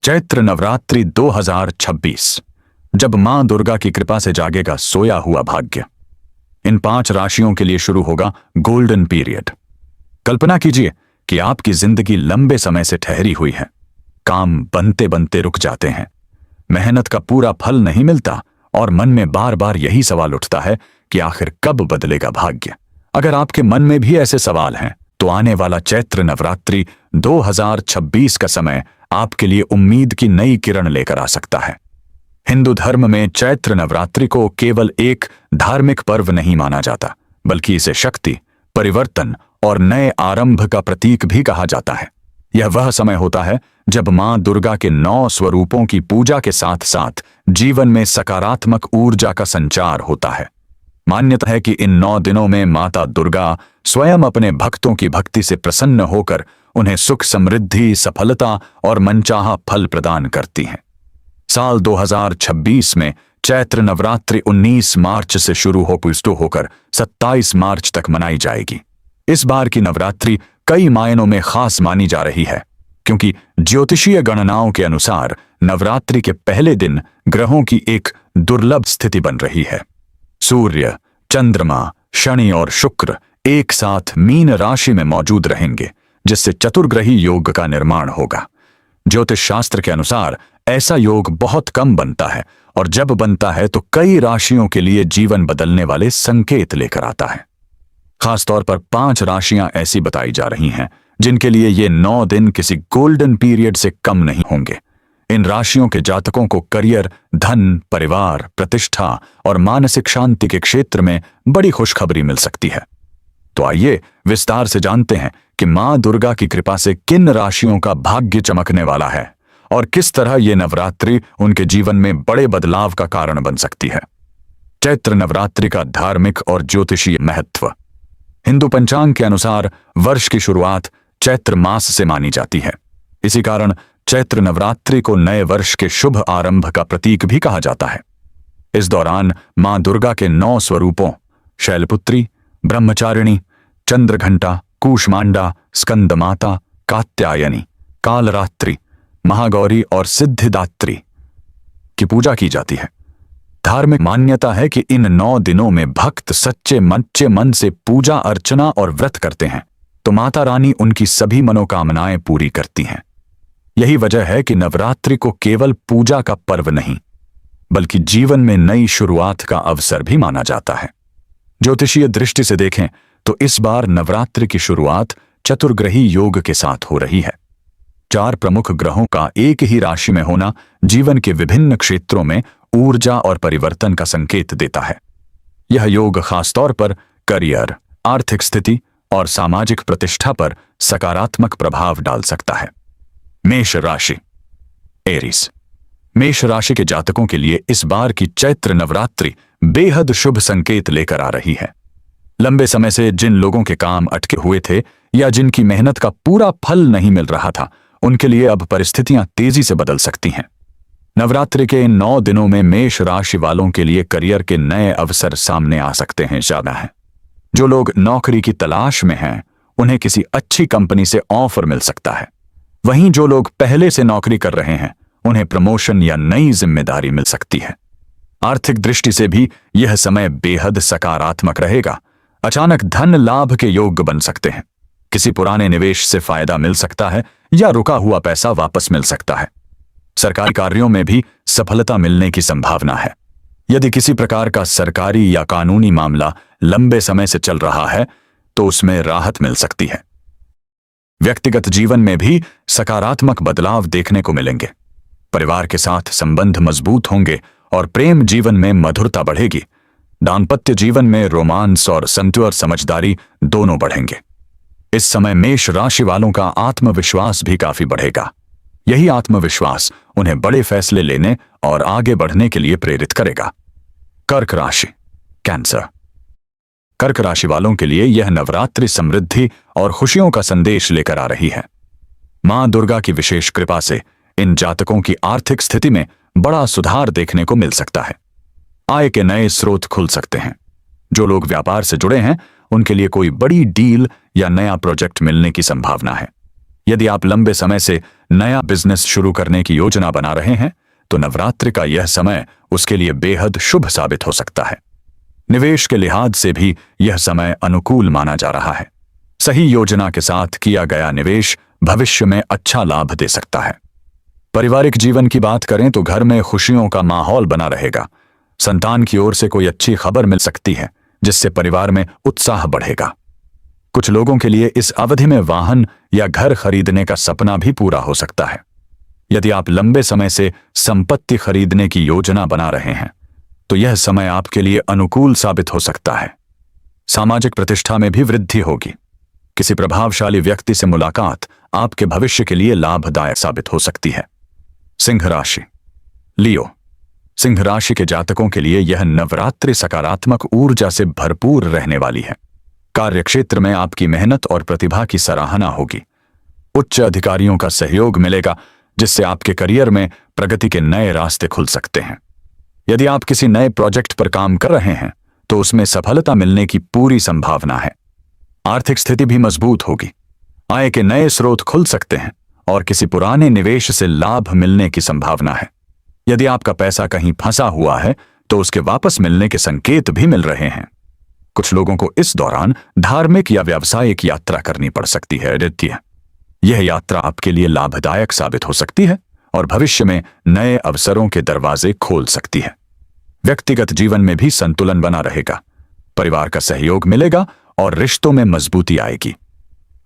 चैत्र नवरात्रि 2026। जब मां दुर्गा की कृपा से जागेगा सोया हुआ भाग्य। इन 5 राशियों के लिए शुरू होगा गोल्डन पीरियड। कल्पना कीजिए कि आपकी जिंदगी लंबे समय से ठहरी हुई है। काम बनते बनते रुक जाते हैं, मेहनत का पूरा फल नहीं मिलता और मन में बार बार यही सवाल उठता है कि आखिर कब बदलेगा भाग्य। अगर आपके मन में भी ऐसे सवाल हैं तो आने वाला चैत्र नवरात्रि 2026 का समय आपके लिए उम्मीद की नई किरण लेकर आ सकता है। हिंदू धर्म में चैत्र नवरात्रि को केवल एक धार्मिक पर्व नहीं माना जाता, बल्कि इसे शक्ति, परिवर्तन और नए आरंभ का प्रतीक भी कहा जाता है। यह वह समय होता है जब मां दुर्गा के 9 स्वरूपों की पूजा के साथ साथ जीवन में सकारात्मक ऊर्जा का संचार होता है। मान्यता है कि इन 9 दिनों में माता दुर्गा स्वयं अपने भक्तों की भक्ति से प्रसन्न होकर उन्हें सुख, समृद्धि, सफलता और मनचाहा फल प्रदान करती हैं। साल 2026 में चैत्र नवरात्रि 19 मार्च से शुरू होकर 27 मार्च तक मनाई जाएगी। इस बार की नवरात्रि कई मायनों में खास मानी जा रही है, क्योंकि ज्योतिषीय गणनाओं के अनुसार नवरात्रि के पहले दिन ग्रहों की एक दुर्लभ स्थिति बन रही है। सूर्य, चंद्रमा, शनि और शुक्र एक साथ मीन राशि में मौजूद रहेंगे, जिससे चतुर्ग्रही योग का निर्माण होगा। ज्योतिष शास्त्र के अनुसार ऐसा योग बहुत कम बनता है और जब बनता है तो कई राशियों के लिए जीवन बदलने वाले संकेत लेकर आता है। खासतौर पर 5 राशियां ऐसी बताई जा रही हैं जिनके लिए ये 9 दिन किसी गोल्डन पीरियड से कम नहीं होंगे। इन राशियों के जातकों को करियर, धन, परिवार, प्रतिष्ठा और मानसिक शांति के क्षेत्र में बड़ी खुशखबरी मिल सकती है। तो आइए विस्तार से जानते हैं कि मां दुर्गा की कृपा से किन राशियों का भाग्य चमकने वाला है और किस तरह ये नवरात्रि उनके जीवन में बड़े बदलाव का कारण बन सकती है। चैत्र नवरात्रि का धार्मिक और ज्योतिषीय महत्व। हिंदू पंचांग के अनुसार वर्ष की शुरुआत चैत्र मास से मानी जाती है। इसी कारण चैत्र नवरात्रि को नए वर्ष के शुभ आरंभ का प्रतीक भी कहा जाता है। इस दौरान मां दुर्गा के 9 स्वरूपों शैलपुत्री, ब्रह्मचारिणी, चंद्रघंटा, कूष्मांडा, स्कंदमाता, कात्यायनी, कालरात्रि, महागौरी और सिद्धिदात्री की पूजा की जाती है। धार्मिक मान्यता है कि इन 9 दिनों में भक्त सच्चे मन से पूजा अर्चना और व्रत करते हैं तो माता रानी उनकी सभी मनोकामनाएं पूरी करती हैं। यही वजह है कि नवरात्रि को केवल पूजा का पर्व नहीं, बल्कि जीवन में नई शुरुआत का अवसर भी माना जाता है। ज्योतिषीय दृष्टि से देखें तो इस बार नवरात्रि की शुरुआत चतुर्ग्रही योग के साथ हो रही है। 4 प्रमुख ग्रहों का एक ही राशि में होना जीवन के विभिन्न क्षेत्रों में ऊर्जा और परिवर्तन का संकेत देता है। यह योग खासतौर पर करियर, आर्थिक स्थिति और सामाजिक प्रतिष्ठा पर सकारात्मक प्रभाव डाल सकता है। मेष राशि, एरीज। मेष राशि के जातकों के लिए इस बार की चैत्र नवरात्रि बेहद शुभ संकेत लेकर आ रही है। लंबे समय से जिन लोगों के काम अटके हुए थे या जिनकी मेहनत का पूरा फल नहीं मिल रहा था, उनके लिए अब परिस्थितियां तेजी से बदल सकती हैं। नवरात्रि के इन 9 दिनों में मेष राशि वालों के लिए करियर के नए अवसर सामने आ सकते हैं। ज्यादा है जो लोग नौकरी की तलाश में हैं, उन्हें किसी अच्छी कंपनी से ऑफर मिल सकता है। वहीं जो लोग पहले से नौकरी कर रहे हैं, उन्हें प्रमोशन या नई जिम्मेदारी मिल सकती है। आर्थिक दृष्टि से भी यह समय बेहद सकारात्मक रहेगा। अचानक धन लाभ के योग बन सकते हैं। किसी पुराने निवेश से फायदा मिल सकता है या रुका हुआ पैसा वापस मिल सकता है। सरकारी कार्यों में भी सफलता मिलने की संभावना है। यदि किसी प्रकार का सरकारी या कानूनी मामला लंबे समय से चल रहा है तो उसमें राहत मिल सकती है। व्यक्तिगत जीवन में भी सकारात्मक बदलाव देखने को मिलेंगे। परिवार के साथ संबंध मजबूत होंगे और प्रेम जीवन में मधुरता बढ़ेगी। दाम्पत्य जीवन में रोमांस और संतुर समझदारी दोनों बढ़ेंगे। इस समय मेष राशि वालों का आत्मविश्वास भी काफी बढ़ेगा। यही आत्मविश्वास उन्हें बड़े फैसले लेने और आगे बढ़ने के लिए प्रेरित करेगा। कर्क राशि, कैंसर। कर्क राशि वालों के लिए यह नवरात्रि समृद्धि और खुशियों का संदेश लेकर आ रही है। मां दुर्गा की विशेष कृपा से इन जातकों की आर्थिक स्थिति में बड़ा सुधार देखने को मिल सकता है। आय के नए स्रोत खुल सकते हैं। जो लोग व्यापार से जुड़े हैं, उनके लिए कोई बड़ी डील या नया प्रोजेक्ट मिलने की संभावना है। यदि आप लंबे समय से नया बिजनेस शुरू करने की योजना बना रहे हैं तो नवरात्रि का यह समय उसके लिए बेहद शुभ साबित हो सकता है। निवेश के लिहाज से भी यह समय अनुकूल माना जा रहा है। सही योजना के साथ किया गया निवेश भविष्य में अच्छा लाभ दे सकता है। पारिवारिक जीवन की बात करें तो घर में खुशियों का माहौल बना रहेगा। संतान की ओर से कोई अच्छी खबर मिल सकती है जिससे परिवार में उत्साह बढ़ेगा। कुछ लोगों के लिए इस अवधि में वाहन या घर खरीदने का सपना भी पूरा हो सकता है। यदि आप लंबे समय से संपत्ति खरीदने की योजना बना रहे हैं तो यह समय आपके लिए अनुकूल साबित हो सकता है। सामाजिक प्रतिष्ठा में भी वृद्धि होगी। किसी प्रभावशाली व्यक्ति से मुलाकात आपके भविष्य के लिए लाभदायक साबित हो सकती है। सिंह राशि। लियो, सिंह राशि के जातकों के लिए यह नवरात्रि सकारात्मक ऊर्जा से भरपूर रहने वाली है। कार्यक्षेत्र में आपकी मेहनत और प्रतिभा की सराहना होगी। उच्च अधिकारियों का सहयोग मिलेगा जिससे आपके करियर में प्रगति के नए रास्ते खुल सकते हैं। यदि आप किसी नए प्रोजेक्ट पर काम कर रहे हैं तो उसमें सफलता मिलने की पूरी संभावना है। आर्थिक स्थिति भी मजबूत होगी। आय के नए स्रोत खुल सकते हैं और किसी पुराने निवेश से लाभ मिलने की संभावना है। यदि आपका पैसा कहीं फंसा हुआ है तो उसके वापस मिलने के संकेत भी मिल रहे हैं। कुछ लोगों को इस दौरान धार्मिक या व्यावसायिक यात्रा करनी पड़ सकती है। आदित्य, यह यात्रा आपके लिए लाभदायक साबित हो सकती है और भविष्य में नए अवसरों के दरवाजे खोल सकती है। व्यक्तिगत जीवन में भी संतुलन बना रहेगा। परिवार का सहयोग मिलेगा और रिश्तों में मजबूती आएगी।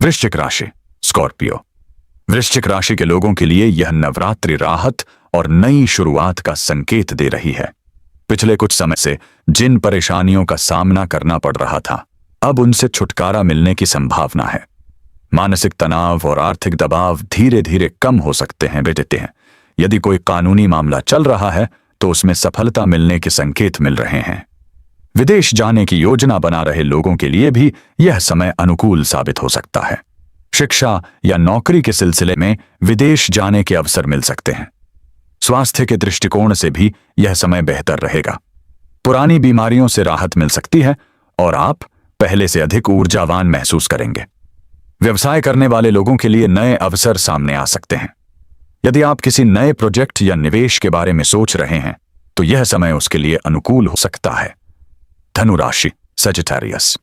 वृश्चिक राशि। स्कॉर्पियो, वृश्चिक राशि के लोगों के लिए यह नवरात्रि राहत और नई शुरुआत का संकेत दे रही है। पिछले कुछ समय से जिन परेशानियों का सामना करना पड़ रहा था, अब उनसे छुटकारा मिलने की संभावना है। मानसिक तनाव और आर्थिक दबाव धीरे धीरे कम हो सकते हैं। बेटे हैं, यदि कोई कानूनी मामला चल रहा है तो उसमें सफलता मिलने के संकेत मिल रहे हैं। विदेश जाने की योजना बना रहे लोगों के लिए भी यह समय अनुकूल साबित हो सकता है। शिक्षा या नौकरी के सिलसिले में विदेश जाने के अवसर मिल सकते हैं। स्वास्थ्य के दृष्टिकोण से भी यह समय बेहतर रहेगा। पुरानी बीमारियों से राहत मिल सकती है और आप पहले से अधिक ऊर्जावान महसूस करेंगे। व्यवसाय करने वाले लोगों के लिए नए अवसर सामने आ सकते हैं। यदि आप किसी नए प्रोजेक्ट या निवेश के बारे में सोच रहे हैं तो यह समय उसके लिए अनुकूल हो सकता है। धनु राशि। सजिटेरियस,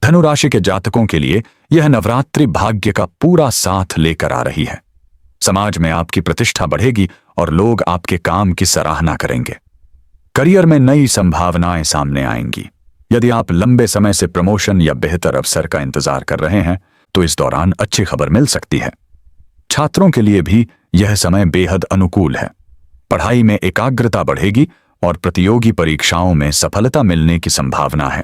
धनु राशि के जातकों के लिए यह नवरात्रि भाग्य का पूरा साथ लेकर आ रही है। समाज में आपकी प्रतिष्ठा बढ़ेगी और लोग आपके काम की सराहना करेंगे। करियर में नई संभावनाएं सामने आएंगी। यदि आप लंबे समय से प्रमोशन या बेहतर अवसर का इंतजार कर रहे हैं तो इस दौरान अच्छी खबर मिल सकती है। छात्रों के लिए भी यह समय बेहद अनुकूल है। पढ़ाई में एकाग्रता बढ़ेगी और प्रतियोगी परीक्षाओं में सफलता मिलने की संभावना है।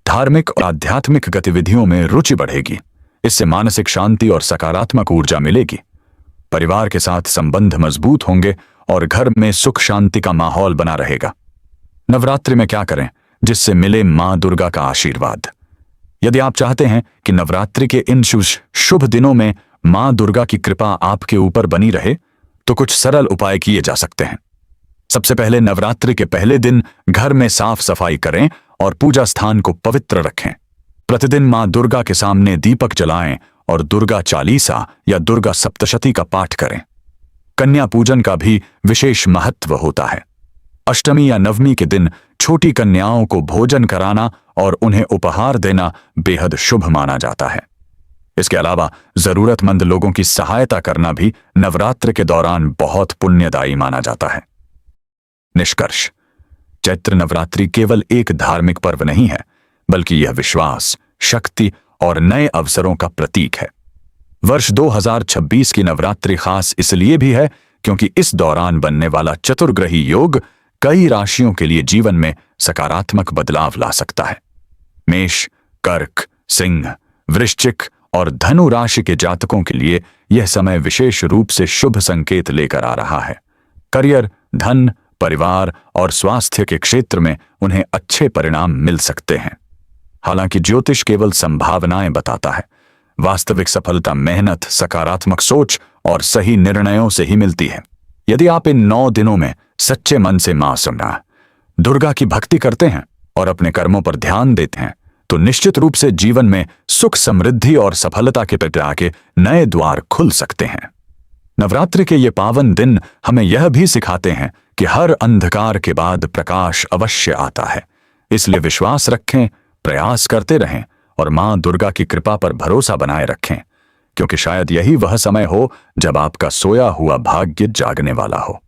धार्मिक और आध्यात्मिक गतिविधियों में रुचि बढ़ेगी। इससे मानसिक शांति और सकारात्मक ऊर्जा मिलेगी। परिवार के साथ संबंध मजबूत होंगे और घर में सुख शांति का माहौल बना रहेगा। नवरात्रि में क्या करें जिससे मिले मां दुर्गा का आशीर्वाद? यदि आप चाहते हैं कि नवरात्रि के इन शुभ दिनों में मां दुर्गा की कृपा आपके ऊपर बनी रहे तो कुछ सरल उपाय किए जा सकते हैं। सबसे पहले नवरात्रि के पहले दिन घर में साफ सफाई करें और पूजा स्थान को पवित्र रखें। प्रतिदिन मां दुर्गा के सामने दीपक जलाएं और दुर्गा चालीसा या दुर्गा सप्तशती का पाठ करें। कन्या पूजन का भी विशेष महत्व होता है। अष्टमी या नवमी के दिन छोटी कन्याओं को भोजन कराना और उन्हें उपहार देना बेहद शुभ माना जाता है। इसके अलावा जरूरतमंद लोगों की सहायता करना भी नवरात्र के दौरान बहुत पुण्यदायी माना जाता है। निष्कर्ष, चैत्र नवरात्रि केवल एक धार्मिक पर्व नहीं है, बल्कि यह विश्वास, शक्ति और नए अवसरों का प्रतीक है। वर्ष 2026 की नवरात्रि खास इसलिए भी है क्योंकि इस दौरान बनने वाला चतुर्ग्रही योग कई राशियों के लिए जीवन में सकारात्मक बदलाव ला सकता है। मेष, कर्क, सिंह, वृश्चिक और धनु राशि के जातकों के लिए यह समय विशेष रूप से शुभ संकेत लेकर आ रहा है। करियर, धन, परिवार और स्वास्थ्य के क्षेत्र में उन्हें अच्छे परिणाम मिल सकते हैं। हालांकि ज्योतिष केवल संभावनाएं बताता है। वास्तविक सफलता मेहनत, सकारात्मक सोच और सही निर्णयों से ही मिलती है। यदि आप इन 9 दिनों में सच्चे मन से मां दुर्गा की भक्ति करते हैं और अपने कर्मों पर ध्यान देते हैं तो निश्चित रूप से जीवन में सुख, समृद्धि और सफलता के प्रत्याह के नए द्वार खुल सकते हैं। नवरात्रि के ये पावन दिन हमें यह भी सिखाते हैं कि हर अंधकार के बाद प्रकाश अवश्य आता है। इसलिए विश्वास रखें, प्रयास करते रहें और मां दुर्गा की कृपा पर भरोसा बनाए रखें, क्योंकि शायद यही वह समय हो जब आपका सोया हुआ भाग्य जागने वाला हो।